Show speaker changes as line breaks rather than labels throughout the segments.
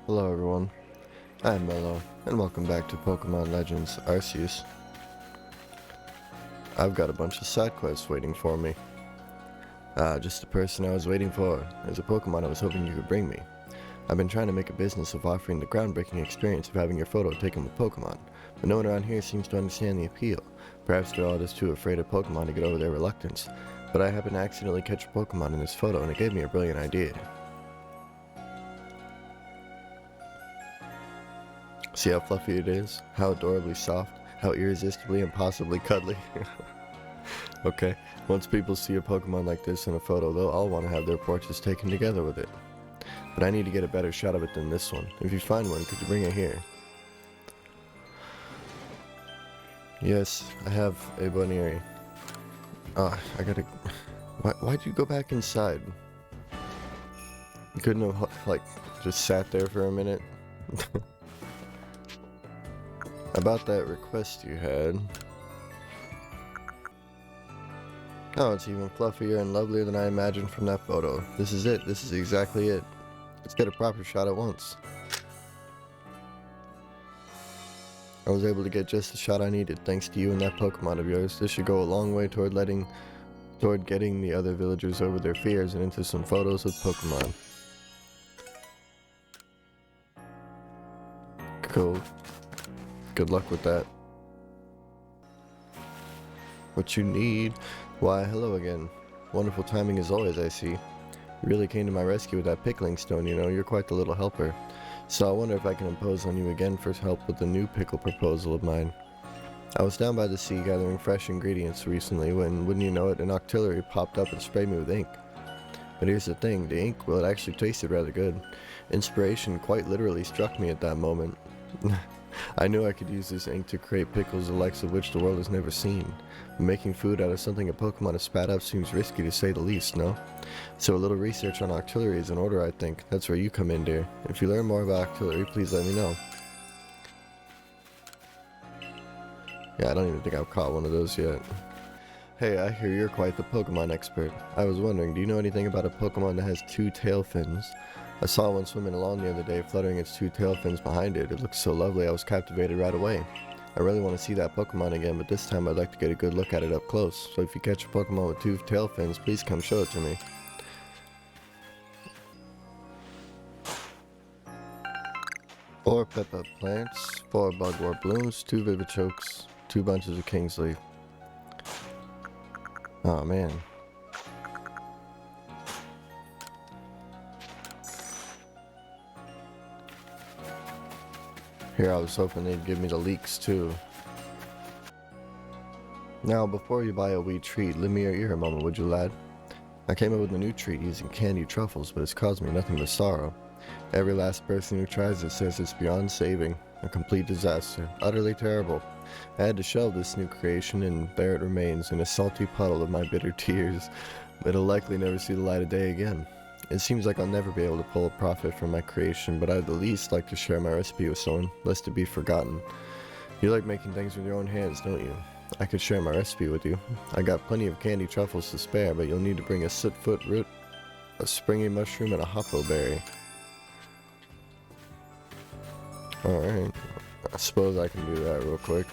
Hello everyone, I'm Mellow, and welcome back to Pokemon Legends Arceus. I've got a bunch of side quests waiting for me. Just the person I was waiting for. There's a Pokemon I was hoping you could bring me. I've been trying to make a business of offering the groundbreaking experience of having your photo taken with Pokemon, but no one around here seems to understand the appeal. Perhaps they're all just too afraid of Pokemon to get over their reluctance, but I happened to accidentally catch a Pokemon in this photo and it gave me a brilliant idea. See how fluffy it is? How adorably soft? How irresistibly impossibly cuddly? Okay, once people see a Pokemon like this in a photo, they'll all want to have their portraits taken together with it. But I need to get a better shot of it than this one. If you find one, could you bring it here? Yes, I have a Bunnery. I gotta... Why'd you go back inside? You couldn't have, like, just sat there for a minute? About that request you had. Oh, it's even fluffier and lovelier than I imagined from that photo. This is it. This is exactly it. Let's get a proper shot at once. I was able to get just the shot I needed thanks to you and that Pokemon of yours. This should go a long way toward getting the other villagers over their fears and into some photos with Pokemon. Cool. Good luck with that. What you need? Why, hello again. Wonderful timing as always, I see. You really came to my rescue with that pickling stone, you know. You're quite the little helper. So I wonder if I can impose on you again for help with the new pickle proposal of mine. I was down by the sea gathering fresh ingredients recently when, wouldn't you know it, an octillery popped up and sprayed me with ink. But here's the thing, the ink, well, it actually tasted rather good. Inspiration quite literally struck me at that moment. I knew I could use this ink to create pickles the likes of which the world has never seen. But making food out of something a Pokemon has spat up seems risky to say the least, no? So a little research on octillery is in order, I think. That's where you come in, dear. If you learn more about octillery, please let me know. Yeah, I don't even think I've caught one of those yet. Hey, I hear you're quite the Pokemon expert. I was wondering, do you know anything about a Pokemon that has two tail fins? I saw one swimming along the other day, fluttering its two tail fins behind it. It looked so lovely I was captivated right away. I really want to see that Pokemon again, but this time I'd like to get a good look at it up close. So if you catch a Pokemon with two tail fins, please come show it to me. Four pepper plants, 4 bugwort blooms, 2 vivichokes, 2 bunches of kingsleaf. Oh man. Here, I was hoping they'd give me the leeks too. Now, before you buy a wee treat, lend me your ear a moment, would you, lad? I came up with a new treat using candied truffles, but it's caused me nothing but sorrow. Every last person who tries it says it's beyond saving. A complete disaster. Utterly terrible. I had to shelve this new creation, and there it remains, in a salty puddle of my bitter tears. It'll likely never see the light of day again. It seems like I'll never be able to pull a profit from my creation, but I'd at least like to share my recipe with someone, lest it be forgotten. You like making things with your own hands, don't you? I could share my recipe with you. I got plenty of candy truffles to spare, but you'll need to bring a sootfoot root, a springy mushroom, and a hoppo berry. Alright, I suppose I can do that real quick.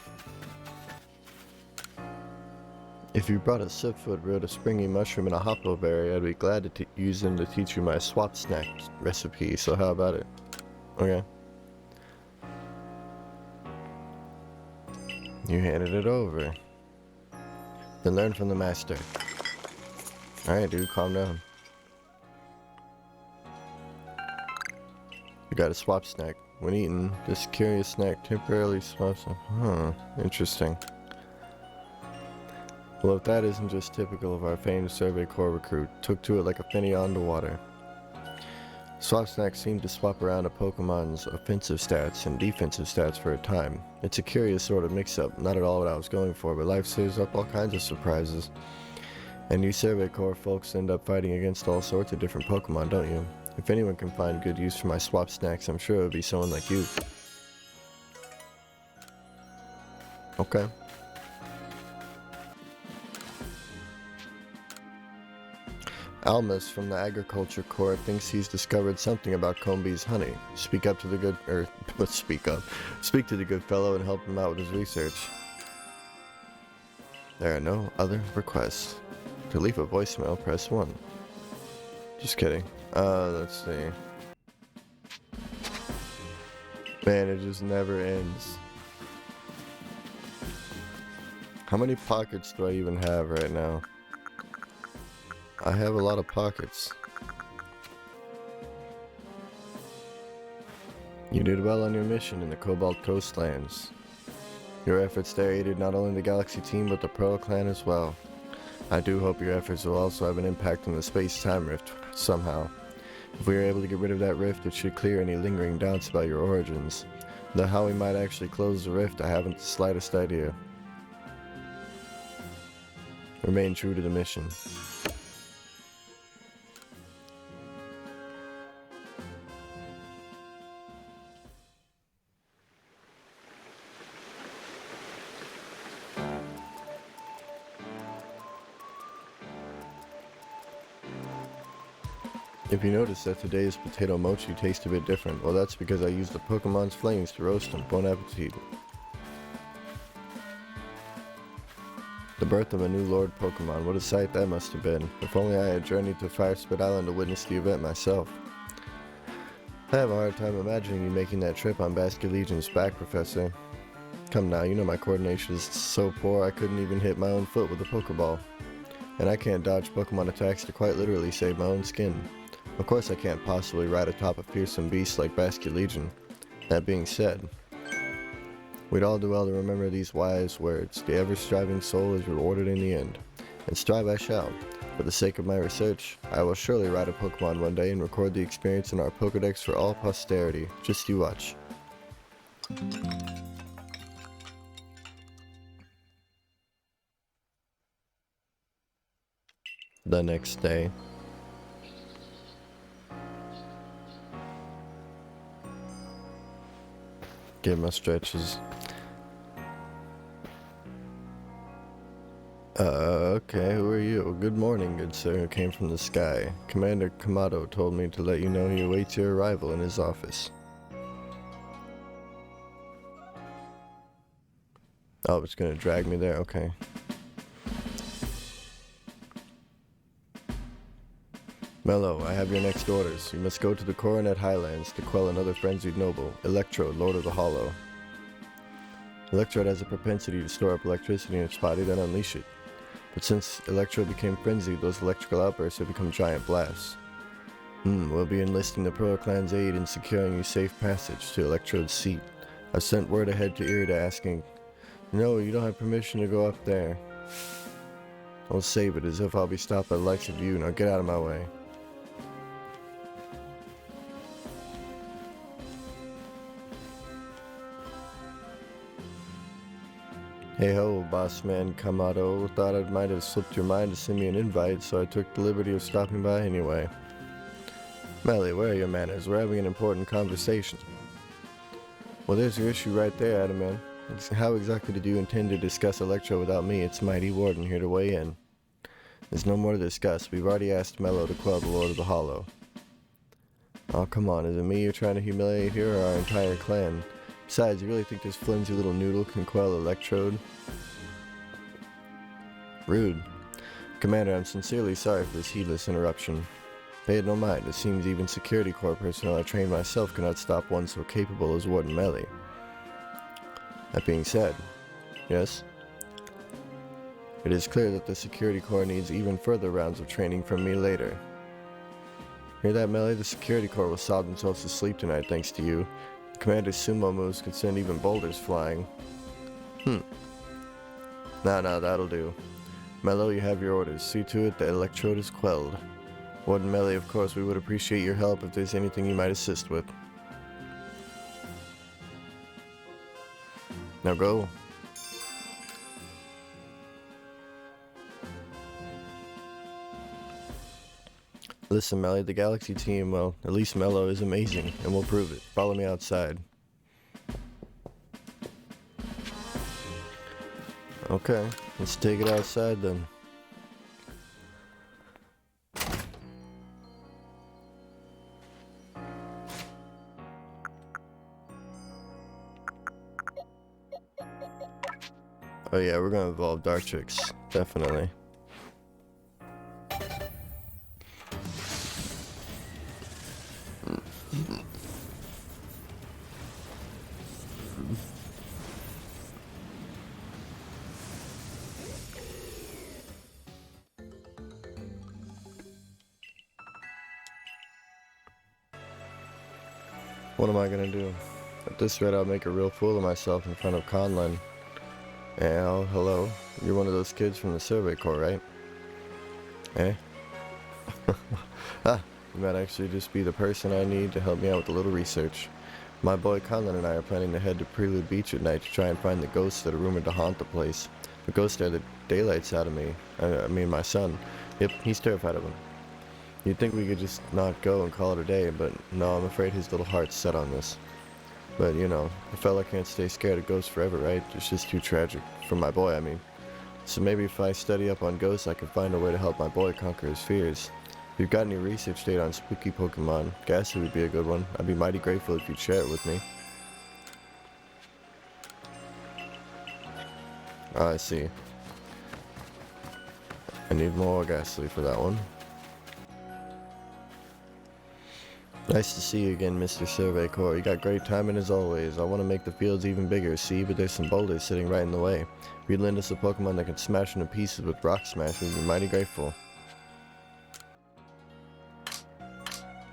If you brought a sootfoot root, a springy mushroom, and a hoppo berry, I'd be glad to use them to teach you my swap snack recipe, so how about it? Okay. You handed it over. Then learn from the master. Alright, dude, calm down. You got a swap snack. When eaten, this curious snack temporarily swaps up. Huh, interesting. Well, if that isn't just typical of our famed Survey Corps recruit, took to it like a penny on the water. Swap snacks seem to swap around a Pokemon's offensive stats and defensive stats for a time. It's a curious sort of mix-up, not at all what I was going for, but life serves up all kinds of surprises. And you Survey Corps folks end up fighting against all sorts of different Pokemon, don't you? If anyone can find good use for my swap snacks, I'm sure it would be someone like you. Okay. Almas from the Agriculture Corps thinks he's discovered something about Combe's honey. Speak up to the good, speak up. Speak to the good fellow and help him out with his research. There are no other requests. To leave a voicemail, press 1. Just kidding. Let's see. Man, it just never ends. How many pockets do I even have right now? I have a lot of pockets. You did well on your mission in the Cobalt Coastlands. Your efforts there aided not only the Galaxy team but the Pearl Clan as well. I do hope your efforts will also have an impact on the space-time rift somehow. If we are able to get rid of that rift, it should clear any lingering doubts about your origins. Though how we might actually close the rift, I haven't the slightest idea. Remain true to the mission. If you notice that today's potato mochi tastes a bit different, well that's because I used the Pokemon's flames to roast them. Bon appetit. The birth of a new Lord Pokemon, what a sight that must have been. If only I had journeyed to Firespit Island to witness the event myself. I have a hard time imagining you making that trip on Basket Legion's back, Professor. Come now, you know my coordination is so poor I couldn't even hit my own foot with a Pokeball. And I can't dodge Pokemon attacks to quite literally save my own skin. Of course I can't possibly ride atop a fearsome beast like Basket Legion. That being said, we'd all do well to remember these wise words. The ever-striving soul is rewarded in the end. And strive I shall. For the sake of my research, I will surely ride a Pokemon one day and record the experience in our Pokedex for all posterity. Just you watch. The next day. Get my stretches. Okay, who are you? Good morning, good sir, who came from the sky. Commander Kamado told me to let you know he awaits your arrival in his office. Oh, it's gonna drag me there, okay. Mellow, I have your next orders. You must go to the Coronet Highlands to quell another frenzied noble, Electrode, Lord of the Hollow. Electrode has a propensity to store up electricity in its body, then unleash it. But since Electrode became frenzied, those electrical outbursts have become giant blasts. We'll be enlisting the Pearl Clan's aid in securing you safe passage to Electrode's seat. I've sent word ahead to Irida asking, no, you don't have permission to go up there. I'll save it as if I'll be stopped by the likes of you. Now get out of my way. Hey ho, boss man Kamado. Thought it might have slipped your mind to send me an invite, so I took the liberty of stopping by anyway. Melly, where are your manners? We're having an important conversation. Well, there's your issue right there, Adaman. How exactly did you intend to discuss Electro without me? It's Mighty Warden here to weigh in. There's no more to discuss. We've already asked Mellow to quell the Lord of the Hollow. Oh, come on. Is it me you're trying to humiliate here, or our entire clan? Besides, you really think this flimsy little noodle can quell Electrode? Rude. Commander, I'm sincerely sorry for this heedless interruption. Pay it no mind. It seems even Security Corps personnel I trained myself cannot stop one so capable as Warden Melly. That being said, yes? It is clear that the Security Corps needs even further rounds of training from me later. Hear that, Melly? The Security Corps will sob themselves to sleep tonight thanks to you. Commander's sumo moves could send even boulders flying. Nah, that'll do. Mellow, you have your orders. See to it that Electrode is quelled. Warden Melly, of course, we would appreciate your help if there's anything you might assist with. Now go. Listen, Melly, the Galaxy team, well, at least Mellow is amazing, and we'll prove it. Follow me outside. Okay, let's take it outside then. Oh yeah, we're gonna evolve Dartrix, definitely. What am I gonna do? At this rate, I'll make a real fool of myself in front of Conlon. Oh, hello. You're one of those kids from the Survey Corps, right? Eh? Ah, you might actually just be the person I need to help me out with a little research. My boy Conlon and I are planning to head to Prelude Beach at night to try and find the ghosts that are rumored to haunt the place. The ghosts scare the daylights out of me. I mean, my son. Yep, he's terrified of them. You'd think we could just not go and call it a day, but no, I'm afraid his little heart's set on this. But, you know, a fella can't stay scared of ghosts forever, right? It's just too tragic. For my boy, I mean. So maybe if I study up on ghosts, I can find a way to help my boy conquer his fears. If you've got any research data on spooky Pokemon, Ghastly would be a good one. I'd be mighty grateful if you'd share it with me. Oh, I see. I need more Ghastly for that one. Nice to see you again, Mr. Survey Corps. You got great timing as always. I want to make the fields even bigger, see? But there's some boulders sitting right in the way. If you'd lend us a Pokemon that can smash into pieces with Rock Smash, we'd be mighty grateful.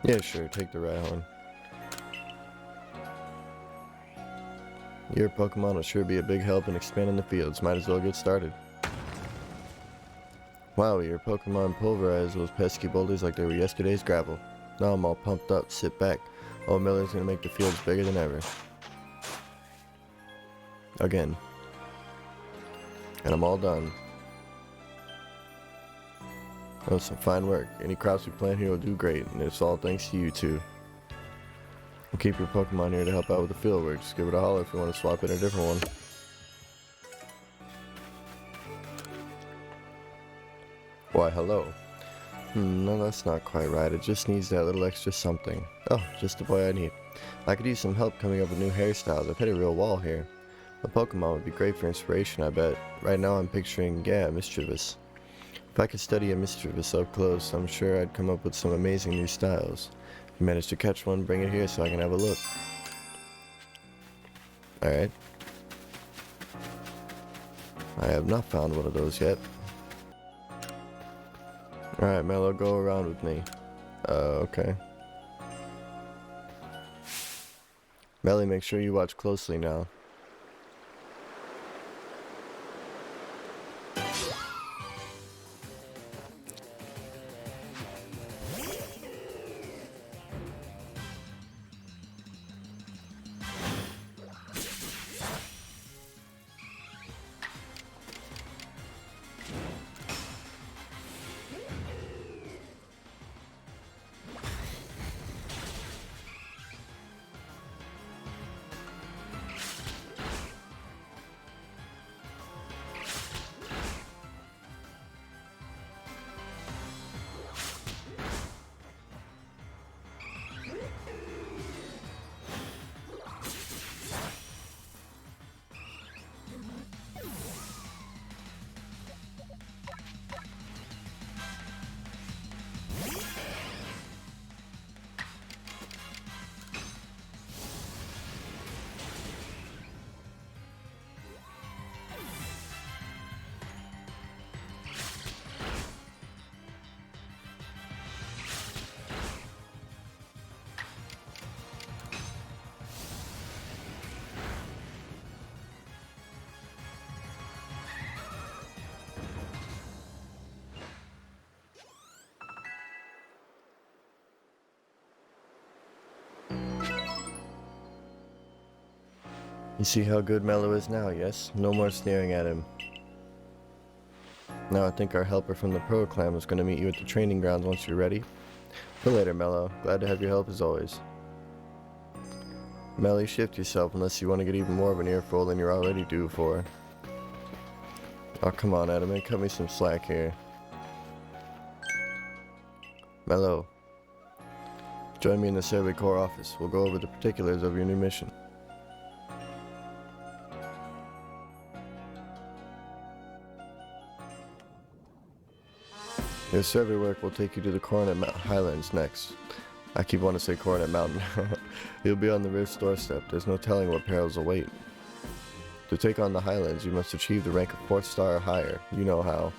Yeah, sure. Take the Rhyhorn. Your Pokemon will sure be a big help in expanding the fields. Might as well get started. Wow, your Pokemon pulverized those pesky boulders like they were yesterday's gravel. Now I'm all pumped up. Sit back. Old Miller's gonna make the fields bigger than ever. Again. And I'm all done. That was some fine work. Any crops we plant here will do great, and it's all thanks to you two. We'll keep your Pokemon here to help out with the field work. Just give it a holler if you want to swap in a different one. Why, hello. No, that's not quite right. It just needs that little extra something. Oh, just the boy I need. I could use some help coming up with new hairstyles. I've hit a real wall here. A Pokemon would be great for inspiration, I bet. Right now I'm picturing, yeah, Mischievous. If I could study a Mischievous up close, I'm sure I'd come up with some amazing new styles. If you manage to catch one, bring it here so I can have a look. Alright. I have not found one of those yet. Alright, Mellow, go around with me. Okay. Melly, make sure you watch closely now. You see how good Mellow is now, yes? No more staring at him. Now I think our helper from the Pro Clan is going to meet you at the training grounds once you're ready. Till later, Mellow. Glad to have your help as always. Melly, shift yourself unless you want to get even more of an earful than you're already due for. Oh, come on, Adam. Cut me some slack here. Mellow. Join me in the Survey Corps office. We'll go over the particulars of your new mission. Your survey work will take you to the Highlands next. I keep wanting to say Coronet Mountain. You'll be on the rift's doorstep. There's no telling what perils await. To take on the Highlands, you must achieve the rank of 4th star or higher. You know how.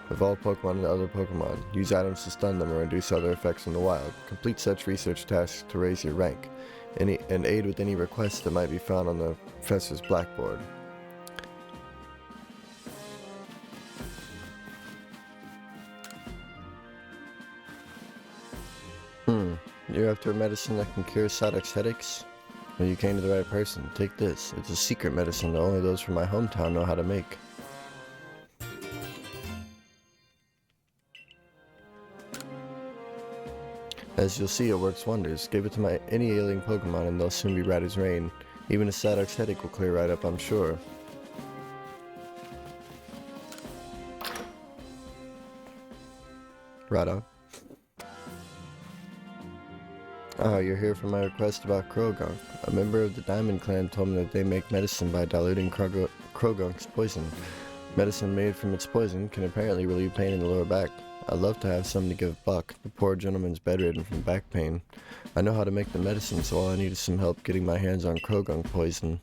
Evolve Pokemon into other Pokemon. Use items to stun them or reduce other effects in the wild. Complete such research tasks to raise your rank. And aid with any requests that might be found on the professor's blackboard. You're after a medicine that can cure Sadoc's headaches? Well, you came to the right person. Take this. It's a secret medicine that only those from my hometown know how to make. As you'll see, it works wonders. Give it to any ailing Pokemon and they'll soon be right as rain. Even a Sadoc's headache will clear right up, I'm sure. Right on. Ah, you're here for my request about Krogunk. A member of the Diamond Clan told me that they make medicine by diluting Krogunk's poison. Medicine made from its poison can apparently relieve pain in the lower back. I'd love to have some to give Buck. The poor gentleman's bedridden from back pain. I know how to make the medicine, so all I need is some help getting my hands on Krogunk poison.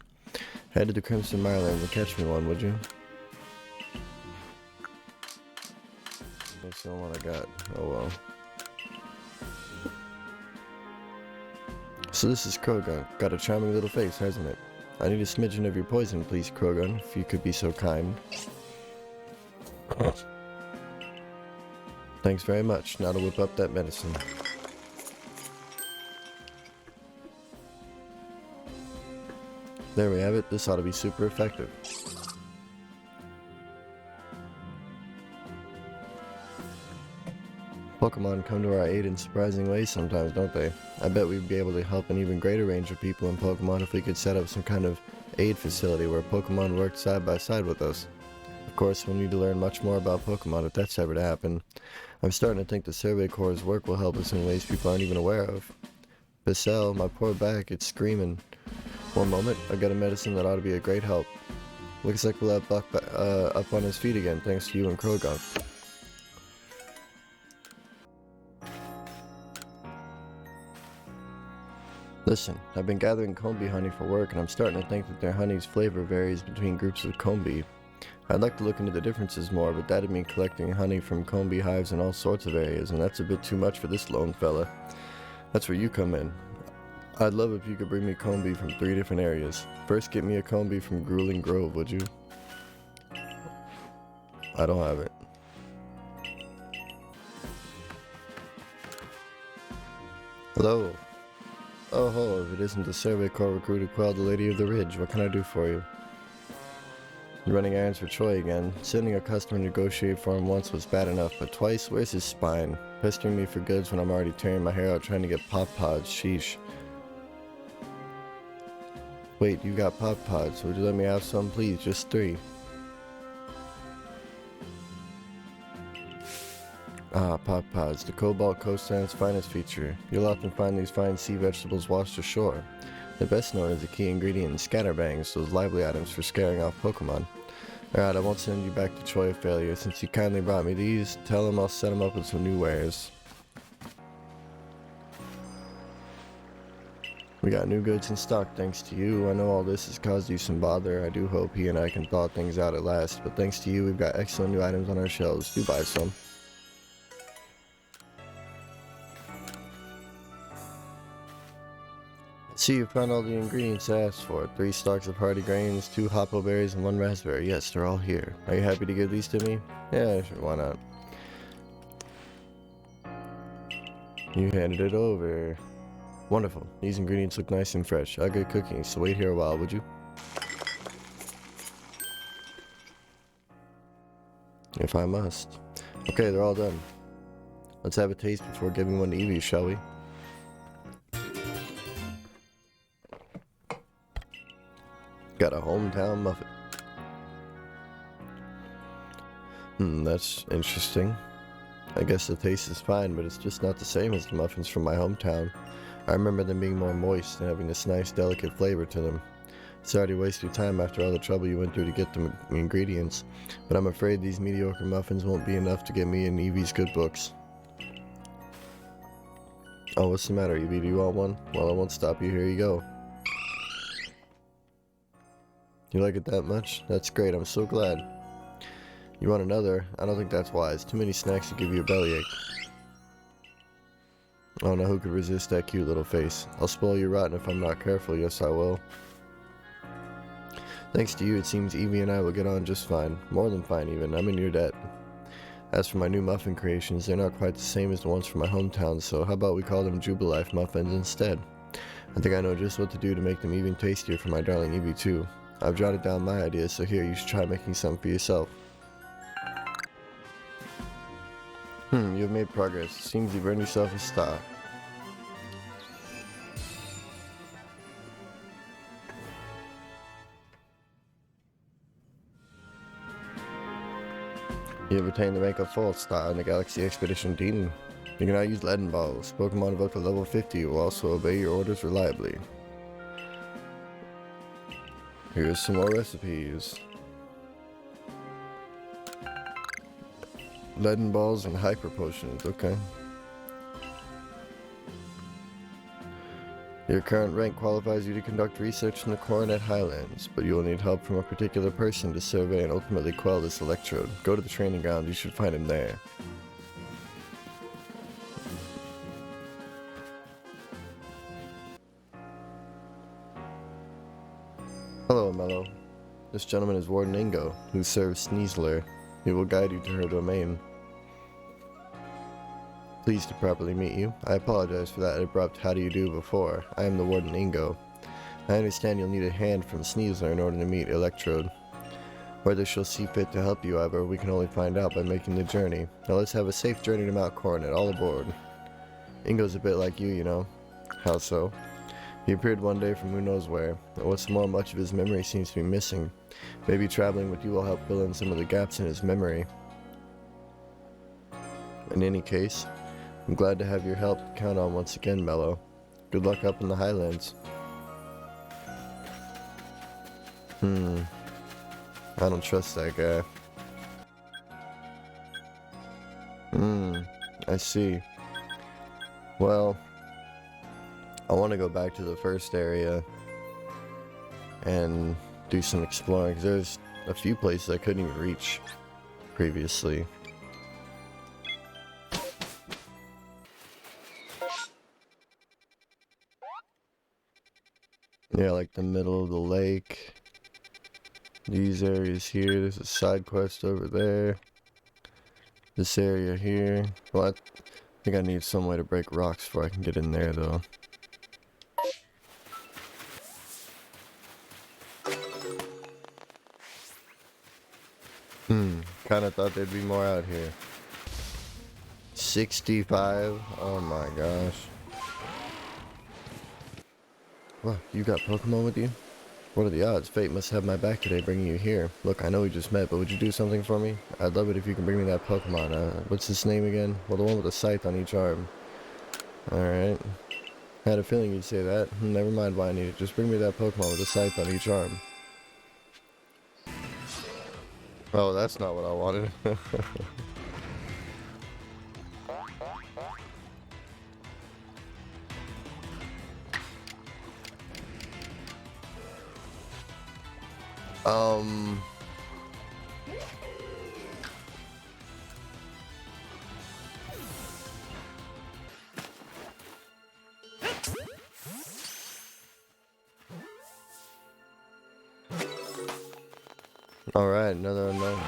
Head to the Crimson Mirelands and catch me one, would you? That's the one I got. Oh well. So this is Krogunk. Got a charming little face, hasn't it? I need a smidgen of your poison, please, Krogunk, if you could be so kind. Thanks very much. Now to whip up that medicine. There we have it. This ought to be super effective. Pokemon come to our aid in surprising ways sometimes, don't they? I bet we'd be able to help an even greater range of people in Pokemon if we could set up some kind of aid facility where Pokemon worked side by side with us. Of course, we'll need to learn much more about Pokemon if that's ever to happen. I'm starting to think the Survey Corps' work will help us in ways people aren't even aware of. Bissell, my poor back, it's screaming. One moment, I got a medicine that ought to be a great help. Looks like we'll have Buck up on his feet again thanks to you and Krogunk. Listen, I've been gathering combi honey for work and I'm starting to think that their honey's flavor varies between groups of combi. I'd like to look into the differences more, but that'd mean collecting honey from combi hives in all sorts of areas, and that's a bit too much for this lone fella. That's where you come in. I'd love if you could bring me combi from 3 different areas. First get me a combi from Grueling Grove, would you? I don't have it. Hello. Oh ho, if it isn't the Survey Corps recruit who quelled the Lady of the Ridge, what can I do for you? You're running errands for Troy again. Sending a customer to negotiate for him once was bad enough, but twice? Where's his spine? Pestering me for goods when I'm already tearing my hair out trying to get Pop Pods, sheesh. Wait, you got Pop Pods, would you let me have some please, just 3? Ah, Pop Pods, the Cobalt Coastland's finest feature. You'll often find these fine sea vegetables washed ashore. The best known as a key ingredient in Scatterbangs, those lively items for scaring off Pokemon. Alright, I won't send you back to Troy of failure. Since you kindly brought me these, tell him I'll set him up with some new wares. We got new goods in stock thanks to you. I know all this has caused you some bother. I do hope he and I can thaw things out at last, but thanks to you we've got excellent new items on our shelves. Do buy some. See, you found all the ingredients I asked for. 3 stalks of hardy grains, 2 hoppo berries, and 1 raspberry. Yes, they're all here. Are you happy to give these to me? Yeah, sure, why not? You handed it over. Wonderful. These ingredients look nice and fresh. I'll get cooking, so wait here a while, would you? If I must. Okay, they're all done. Let's have a taste before giving one to Eevee, shall we? Got a hometown muffin. That's interesting. I guess the taste is fine, but it's just not the same as the muffins from my hometown. I remember them being more moist and having this nice, delicate flavor to them. Sorry to waste your time after all the trouble you went through to get the ingredients, but I'm afraid these mediocre muffins won't be enough to get me in Evie's good books. Oh, what's the matter, Evie? Do you want one? Well, I won't stop you. Here you go. You like it that much? That's great. I'm so glad. You want another? I don't think that's wise. Too many snacks to give you a bellyache. Oh, now who could resist that cute little face? I'll spoil you rotten if I'm not careful. Yes, I will. Thanks to you, it seems Evie and I will get on just fine. More than fine, even. I'm in your debt. As for my new muffin creations, they're not quite the same as the ones from my hometown, so how about we call them Jubilife muffins instead? I think I know just what to do to make them even tastier for my darling Evie, too. I've jotted down my ideas, so here, you should try making some for yourself. You have made progress. It seems you've earned yourself a star. You have attained the rank of full star in the Galaxy Expedition Team. You can now use Leaden Balls. Pokemon evoked at level 50 will also obey your orders reliably. Here's some more recipes. Leaden Balls and Hyper Potions, okay. Your current rank qualifies you to conduct research in the Coronet Highlands, but you will need help from a particular person to survey and ultimately quell this electrode. Go to the training ground, you should find him there. Hello, Mellow. This gentleman is Warden Ingo, who serves Sneasler. He will guide you to her domain. Pleased to properly meet you. I apologize for that abrupt how do you do before. I am the Warden Ingo. I understand you'll need a hand from Sneasler in order to meet Electrode. Whether she'll see fit to help you, however, we can only find out by making the journey. Now let's have a safe journey to Mount Coronet, all aboard. Ingo's a bit like you know. How so? He appeared one day from who knows where, and what's more, much of his memory seems to be missing. Maybe traveling with you will help fill in some of the gaps in his memory. In any case, I'm glad to have your help to count on once again, Mellow. Good luck up in the Highlands. I don't trust that guy. I see. Well, I want to go back to the first area and do some exploring, because there's a few places I couldn't even reach previously. Yeah, like the middle of the lake. These areas here. There's a side quest over there. This area here. Well, I think I need some way to break rocks before I can get in there, though. Kinda thought there'd be more out here. 65? Oh my gosh. What, you got Pokemon with you? What are the odds? Fate must have my back today bringing you here. Look, I know we just met, but would you do something for me? I'd love it if you can bring me that Pokemon. What's his name again? Well, the one with the scythe on each arm. Alright. I had a feeling you'd say that. Never mind why I need it. Just bring me that Pokemon with a scythe on each arm. Oh, that's not what I wanted. Alright, another unknown.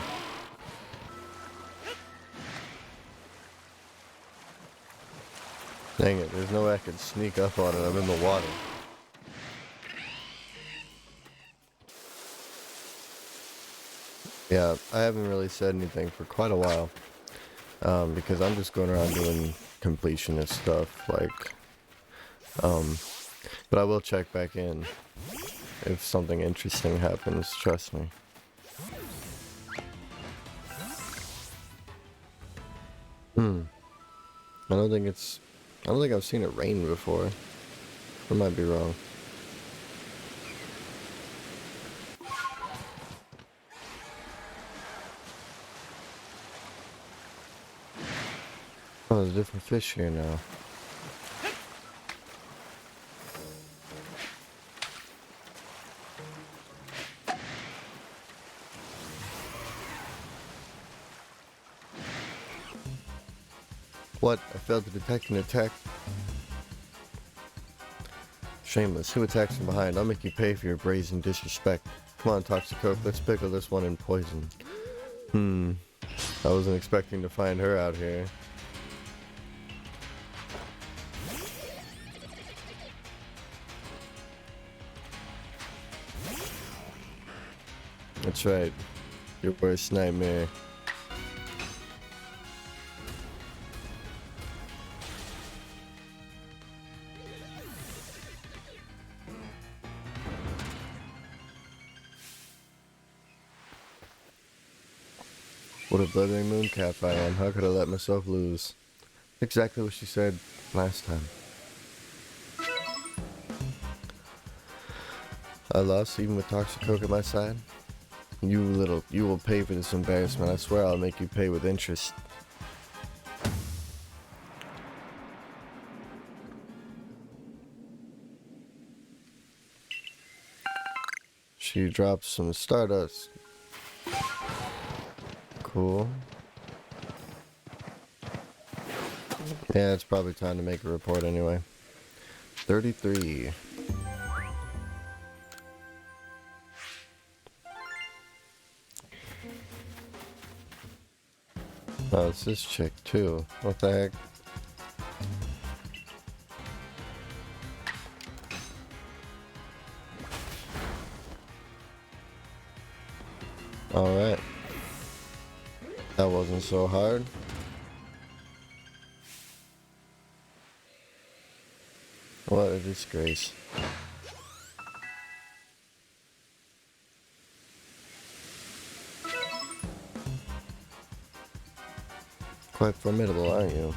Dang it, there's no way I could sneak up on it. I'm in the water. Yeah, I haven't really said anything for quite a while. Because I'm just going around doing completionist stuff, like, but I will check back in if something interesting happens, trust me. I don't think I've seen it rain before. I might be wrong. Oh, there's a different fish here now. What? I failed to detect an attack. Shameless. Who attacks from behind? I'll make you pay for your brazen disrespect. Come on, Toxicoke, let's pickle this one in poison. I wasn't expecting to find her out here. That's right. Your worst nightmare. What a blithering mooncalf I am. How could I let myself lose? Exactly what she said last time. I lost even with Toxicoke at my side? You will pay for this embarrassment. I swear I'll make you pay with interest. She drops some stardust. Cool. Yeah, it's probably time to make a report anyway. 33. Oh, it's this chick too. What the heck? Alright. That wasn't so hard. What a disgrace. Quite formidable, aren't you?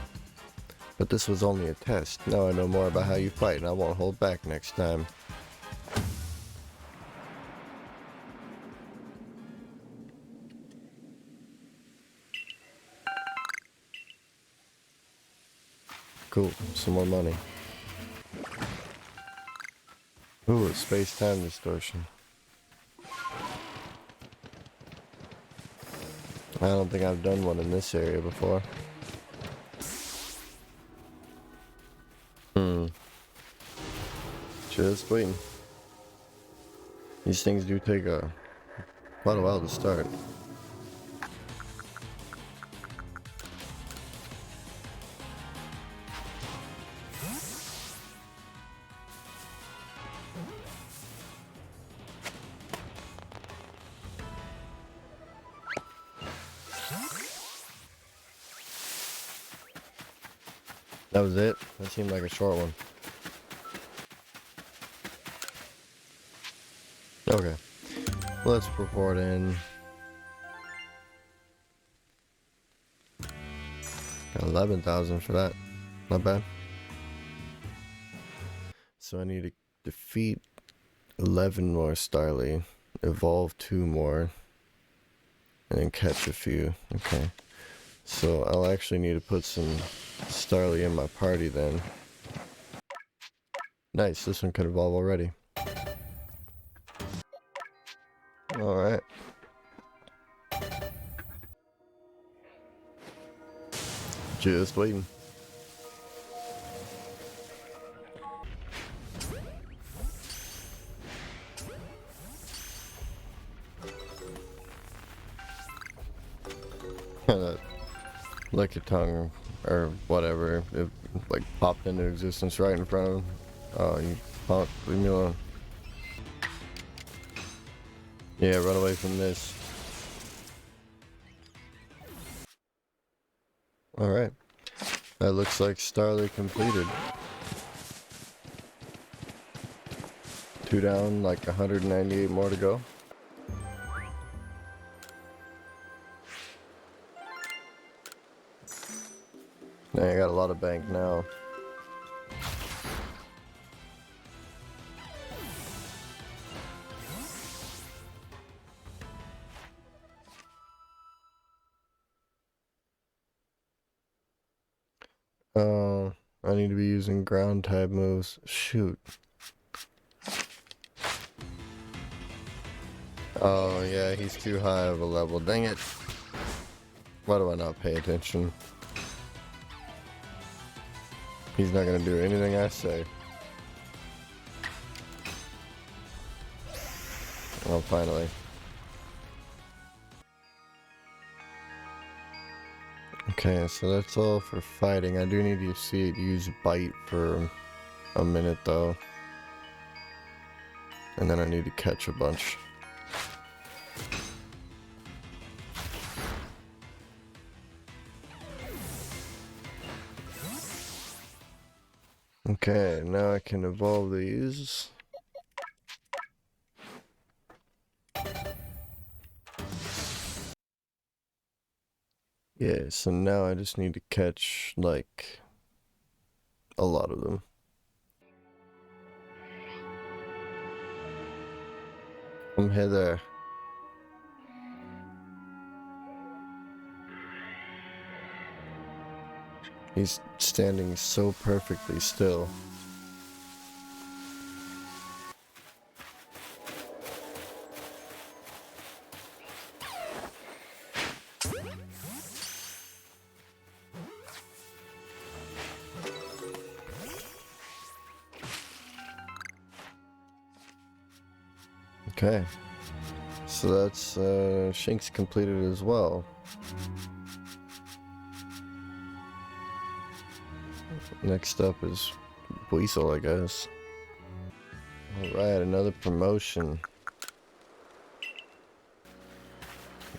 But this was only a test. Now I know more about how you fight, and I won't hold back next time. Cool, some more money. Ooh, a space-time distortion. I don't think I've done one in this area before. Just waiting. These things do take quite a while to start. That was it? That seemed like a short one. Okay. Let's report in. 11,000 for that. Not bad. So I need to defeat 11 more Starly, evolve 2 more, and then catch a few. Okay. So I'll actually need to put some Starly in my party then. Nice, this one could evolve already. Alright. Just waiting. That lick your tongue or whatever, it like popped into existence right in front of him. Oh, you punk, leave me alone. Yeah, run away from this. Alright. That looks like Starly completed. 2 down, like 198 more to go. Dang, I got a lot of bank now. I need to be using ground type moves. Shoot. Oh yeah, he's too high of a level. Dang it. Why do I not pay attention? He's not gonna do anything I say. Oh, finally. Okay, so that's all for fighting. I do need to see it use bite for a minute though. And then I need to catch a bunch. Okay, now I can evolve these. Yeah, so now I just need to catch, like, a lot of them. Come hither. He's standing so perfectly still. Okay, so that's Shinx completed as well. Next up is Weasel, I guess. Alright, another promotion.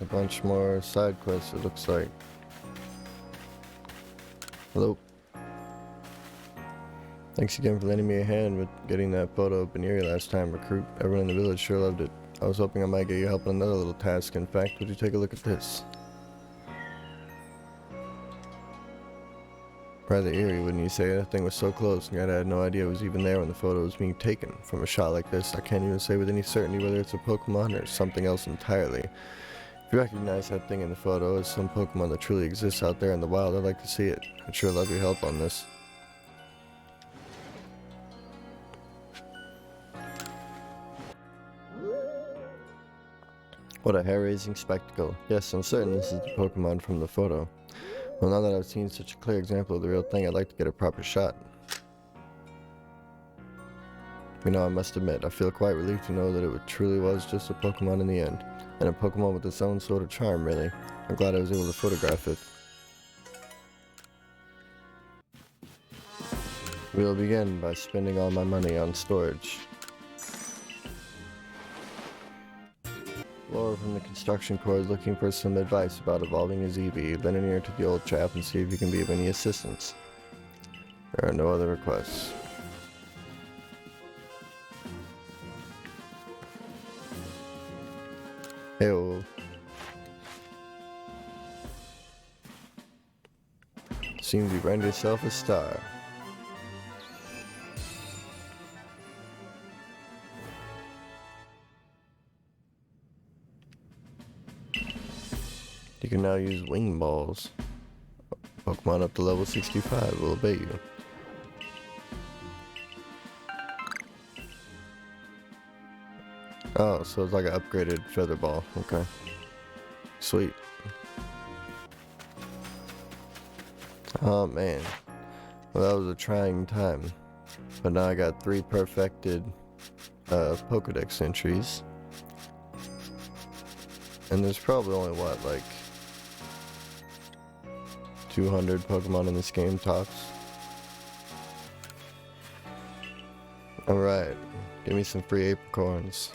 A bunch more side quests, it looks like. Hello. Thanks again for lending me a hand with getting that photo of Baneri last time, recruit. Everyone in the village sure loved it. I was hoping I might get you help on another little task. In fact, would you take a look at this? Rather eerie, wouldn't you say? That thing was so close, and yet I had no idea it was even there when the photo was being taken. From a shot like this, I can't even say with any certainty whether it's a Pokemon or something else entirely. If you recognize that thing in the photo as some Pokemon that truly exists out there in the wild, I'd like to see it. I'd sure love your help on this. What a hair-raising spectacle. Yes, I'm certain this is the Pokemon from the photo. Well, now that I've seen such a clear example of the real thing, I'd like to get a proper shot. You know, I must admit, I feel quite relieved to know that it truly was just a Pokemon in the end. And a Pokemon with its own sort of charm, really. I'm glad I was able to photograph it. We'll begin by spending all my money on storage. Laura from the construction corps is looking for some advice about evolving his EV. Lend an ear to the old chap and see if you can be of any assistance. There are no other requests. Heyo. Seems you've earned yourself a star. You can now use wing balls. Pokemon up to level 65 will obey you. Oh, so it's like an upgraded feather ball. Okay. Sweet. Oh man. Well, that was a trying time. But now I got 3 perfected Pokedex entries. And there's probably only what, like 200 Pokemon in this game tops. Alright, give me some free apricorns.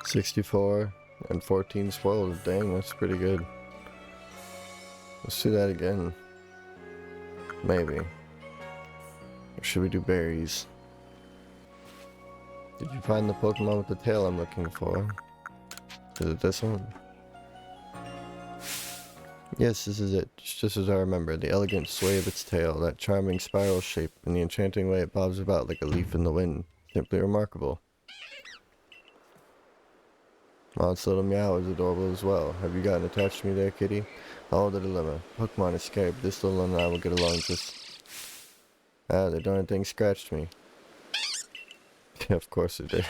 64 and 14 spoiled. Dang, that's pretty good. Let's do that again. Maybe. Or should we do berries? Did you find the Pokemon with the tail I'm looking for? Is it this one? Yes, this is it. Just as I remember. The elegant sway of its tail, that charming spiral shape, and the enchanting way it bobs about like a leaf in the wind. Simply remarkable. Well, its little meow is adorable as well. Have you gotten attached to me there, kitty? Oh, the dilemma. Pokemon is scared, but this little one and I will get along just... Ah, the darn thing scratched me. Yeah, of course it did.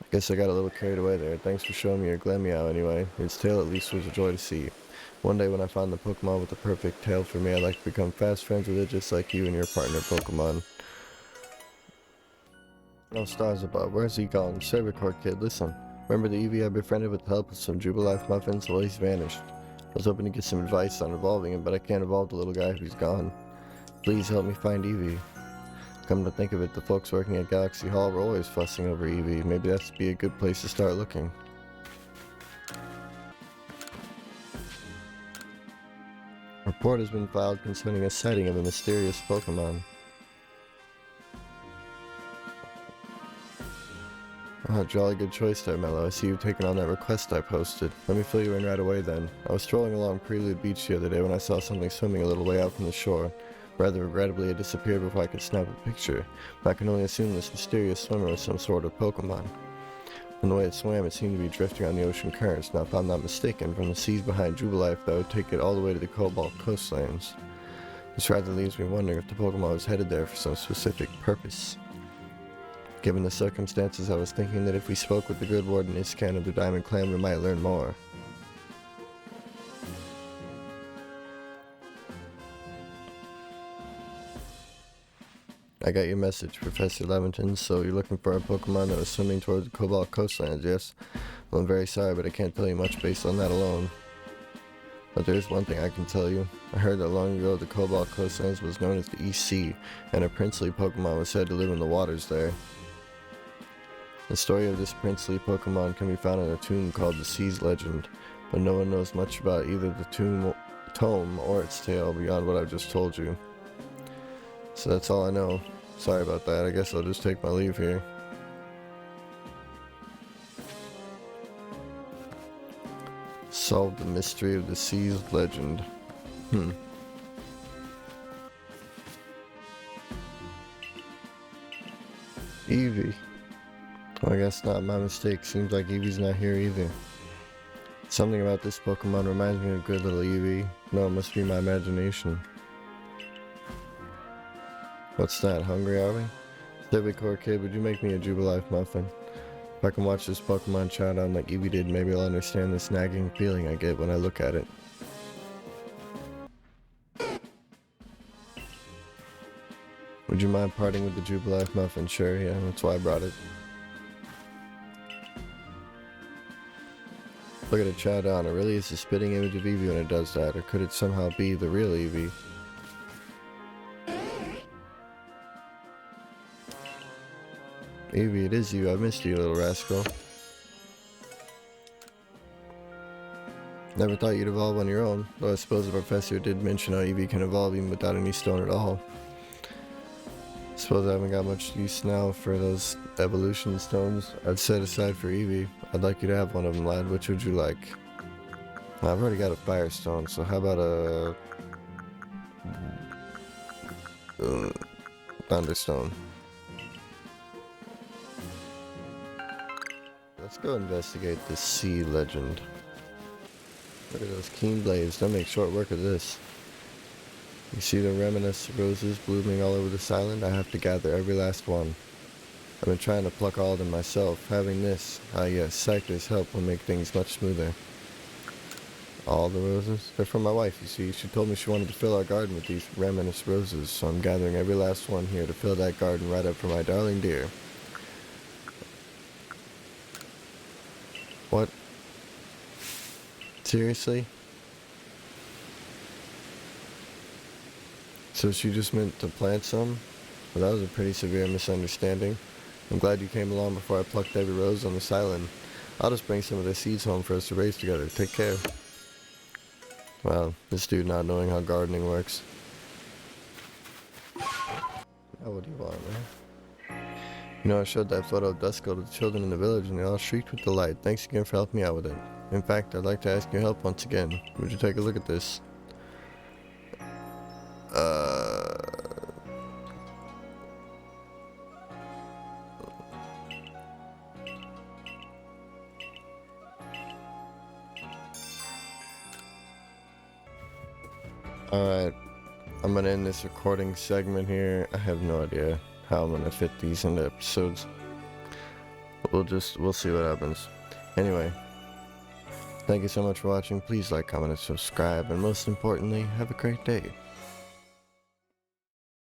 I guess I got a little carried away there. Thanks for showing me your Glemeow anyway. Its tail at least was a joy to see. One day when I find the Pokemon with the perfect tail for me, I'd like to become fast friends with it just like you and your partner Pokemon. No stars above. Where's he gone? Servicor kid, listen. Remember the Eevee I befriended with the help of some Jubilife muffins? Well, he's vanished. I was hoping to get some advice on evolving him, but I can't evolve the little guy if he's gone. Please help me find Eevee. Come to think of it, the folks working at Galaxy Hall were always fussing over Eevee. Maybe that'd be a good place to start looking. A report has been filed concerning a sighting of a mysterious Pokemon. Ah, jolly good choice there, Mellow. I see you've taken on that request I posted. Let me fill you in right away then. I was strolling along Prelude Beach the other day when I saw something swimming a little way out from the shore. Rather regrettably, it disappeared before I could snap a picture. I can only assume this mysterious swimmer was some sort of Pokemon. From the way it swam, it seemed to be drifting on the ocean currents. Now, if I'm not mistaken, from the seas behind Jubilife, that would take it all the way to the Cobalt coastlands. This rather leaves me wondering if the Pokemon was headed there for some specific purpose. Given the circumstances, I was thinking that if we spoke with the good warden Iscan of the Diamond Clan, we might learn more. I got your message, Professor Leventon. So you're looking for a Pokemon that was swimming towards the Cobalt coastlands, yes? Well, I'm very sorry, but I can't tell you much based on that alone. But there is one thing I can tell you. I heard that long ago the Cobalt coastlands was known as the East Sea, and a princely Pokemon was said to live in the waters there. The story of this princely Pokemon can be found in a tome called the Sea's Legend, but no one knows much about either the tome or its tale beyond what I've just told you. So that's all I know. Sorry about that. I guess I'll just take my leave here. Solve the mystery of the Sea's Legend. Eevee. Well, I guess not my mistake. Seems like Eevee's not here either. Something about this Pokemon reminds me of good little Eevee. No, it must be my imagination. What's that? Hungry, are we? Servicor kid, would you make me a Jubilife muffin? If I can watch this Pokemon chow down like Eevee did, maybe I'll understand this nagging feeling I get when I look at it. Would you mind parting with the Jubilife muffin? Sure, yeah, that's why I brought it. Look at it chow down. It really is a spitting image of Eevee when it does that, or could it somehow be the real Eevee? Eevee, it is you. I missed you, little rascal. Never thought you'd evolve on your own, though I suppose the professor did mention how Eevee can evolve even without any stone at all. Suppose I haven't got much use now for those evolution stones I've set aside for Eevee. I'd like you to have one of them, lad. Which would you like? I've already got a firestone, so how about a thunderstone? Let's go investigate this sea legend. Look at those keen blades. They'll make short work of this. You see the reminiscent roses blooming all over this island? I have to gather every last one. I've been trying to pluck all of them myself. Having this, yes, Cycler's help will make things much smoother. All the roses? They're from my wife, you see. She told me she wanted to fill our garden with these reminiscent roses, so I'm gathering every last one here to fill that garden right up for my darling dear. What? Seriously? So she just meant to plant some? Well, that was a pretty severe misunderstanding. I'm glad you came along before I plucked every rose on this island. I'll just bring some of the seeds home for us to raise together. Take care. Wow, this dude not knowing how gardening works. Now what do you want, man? You know, I showed that photo of Duskull to the children in the village and they all shrieked with delight. Thanks again for helping me out with it. In fact, I'd like to ask your help once again. Would you take a look at this? Alright, I'm gonna end this recording segment here. I have no idea how I'm gonna fit these into episodes. We'll see what happens. Anyway, thank you so much for watching. Please like, comment, and subscribe, and most importantly, have a great day.